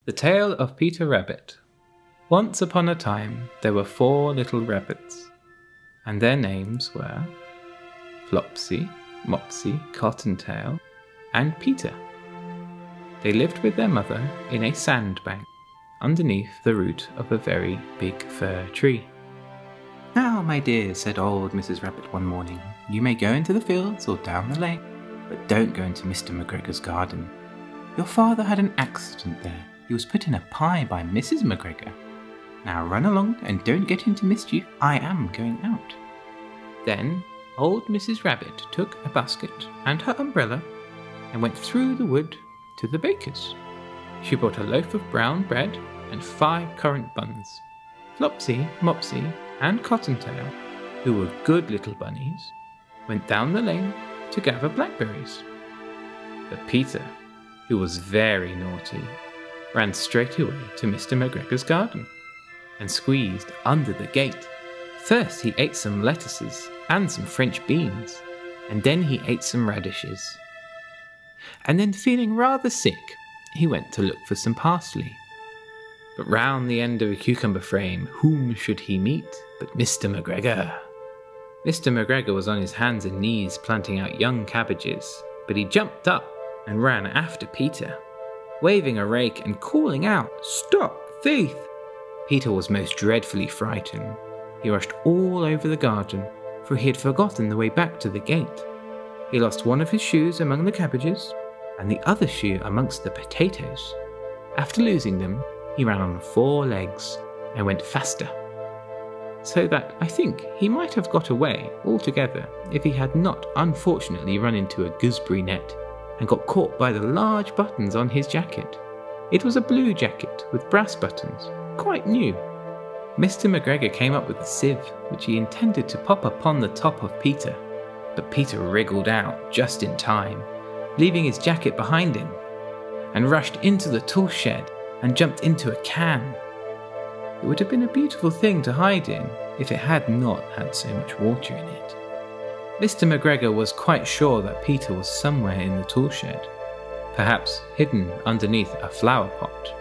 The Tale of Peter Rabbit. Once upon a time there were 4 little rabbits, and their names were Flopsy, Mopsy, Cottontail, and Peter. They lived with their mother in a sandbank underneath the root of a very big fir tree. "Now, my dear," said old Mrs. Rabbit one morning, "you may go into the fields or down the lane, but don't go into Mr. McGregor's garden. Your father had an accident there. He was put in a pie by Mrs. McGregor. Now run along and don't get into mischief. I am going out." Then old Mrs. Rabbit took a basket and her umbrella and went through the wood to the baker's. She bought a loaf of brown bread and 5 currant buns. Flopsy, Mopsy, and Cottontail, who were good little bunnies, went down the lane to gather blackberries. But Peter, who was very naughty, ran straight away to Mr. McGregor's garden and squeezed under the gate. First he ate some lettuces and some French beans, and then he ate some radishes. And then, feeling rather sick, he went to look for some parsley. But round the end of a cucumber frame, whom should he meet but Mr. McGregor? Mr. McGregor was on his hands and knees planting out young cabbages, but he jumped up and ran after Peter, waving a rake and calling out, "Stop, thief!" Peter was most dreadfully frightened. He rushed all over the garden, for he had forgotten the way back to the gate. He lost one of his shoes among the cabbages, and the other shoe amongst the potatoes. After losing them, he ran on 4 legs and went faster, so that I think he might have got away altogether if he had not unfortunately run into a gooseberry net and got caught by the large buttons on his jacket. It was a blue jacket with brass buttons, quite new. Mr. McGregor came up with a sieve, which he intended to pop upon the top of Peter, but Peter wriggled out just in time, leaving his jacket behind him, and rushed into the tool shed and jumped into a can. It would have been a beautiful thing to hide in if it had not had so much water in it. Mr. McGregor was quite sure that Peter was somewhere in the tool shed, perhaps hidden underneath a flower pot.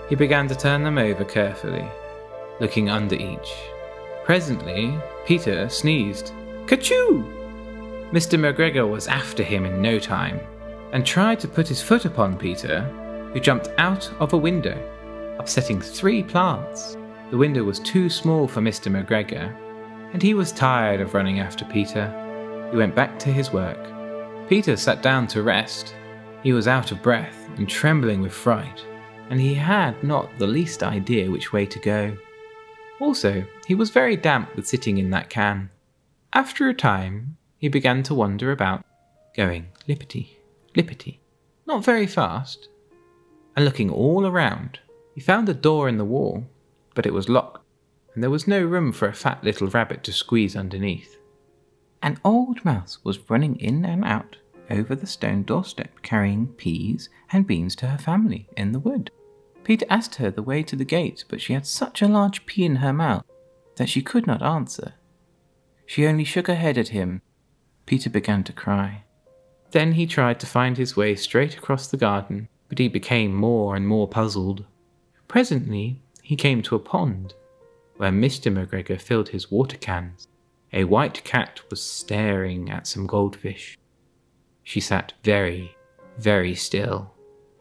He began to turn them over carefully, looking under each. Presently, Peter sneezed, "Kerchoo!" Mr. McGregor was after him in no time, and tried to put his foot upon Peter, who jumped out of a window, upsetting 3 plants. The window was too small for Mr. McGregor, and he was tired of running after Peter. He went back to his work. Peter sat down to rest. He was out of breath and trembling with fright, and he had not the least idea which way to go. Also, he was very damp with sitting in that can. After a time, he began to wander about, going lippity, lippity, not very fast, and looking all around. He found a door in the wall, but it was locked, and there was no room for a fat little rabbit to squeeze underneath. An old mouse was running in and out over the stone doorstep, carrying peas and beans to her family in the wood. Peter asked her the way to the gate, but she had such a large pea in her mouth that she could not answer. She only shook her head at him. Peter began to cry. Then he tried to find his way straight across the garden, but he became more and more puzzled. Presently, he came to a pond, where Mr. McGregor filled his water cans. A white cat was staring at some goldfish. She sat very, very still,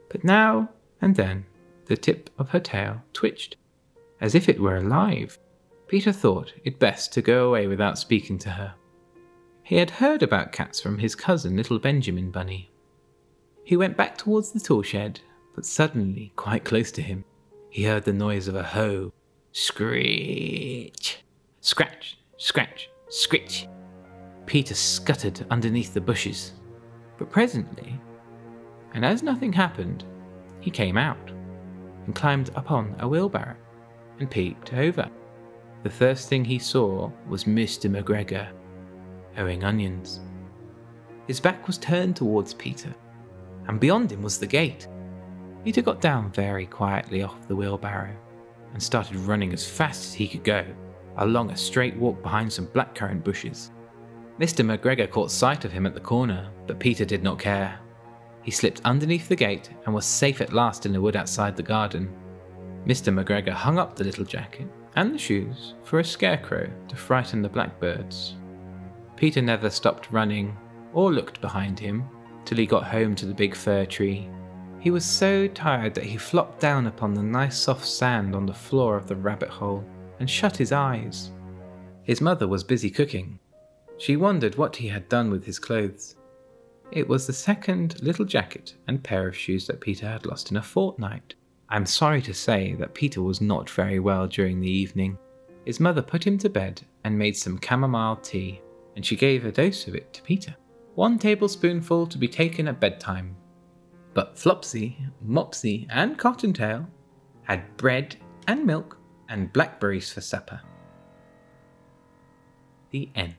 but now and then the tip of her tail twitched, as if it were alive. Peter thought it best to go away without speaking to her. He had heard about cats from his cousin, little Benjamin Bunny. He went back towards the tool shed, but suddenly, quite close to him, he heard the noise of a hoe. Screech! Scratch, scratch, scritch! Peter scuttered underneath the bushes. But presently, and as nothing happened, he came out and climbed upon a wheelbarrow and peeped over. The first thing he saw was Mr. McGregor hoeing onions. His back was turned towards Peter, and beyond him was the gate. Peter got down very quietly off the wheelbarrow and started running as fast as he could go along a straight walk behind some blackcurrant bushes. Mr. McGregor caught sight of him at the corner, but Peter did not care. He slipped underneath the gate and was safe at last in the wood outside the garden. Mr. McGregor hung up the little jacket and the shoes for a scarecrow to frighten the blackbirds. Peter never stopped running or looked behind him till he got home to the big fir tree. He was so tired that he flopped down upon the nice soft sand on the floor of the rabbit hole and shut his eyes. His mother was busy cooking. She wondered what he had done with his clothes. It was the second little jacket and pair of shoes that Peter had lost in a fortnight. I'm sorry to say that Peter was not very well during the evening. His mother put him to bed and made some chamomile tea, and she gave a dose of it to Peter. 1 tablespoonful to be taken at bedtime. But Flopsy, Mopsy and Cottontail had bread and milk and blackberries for supper. The end.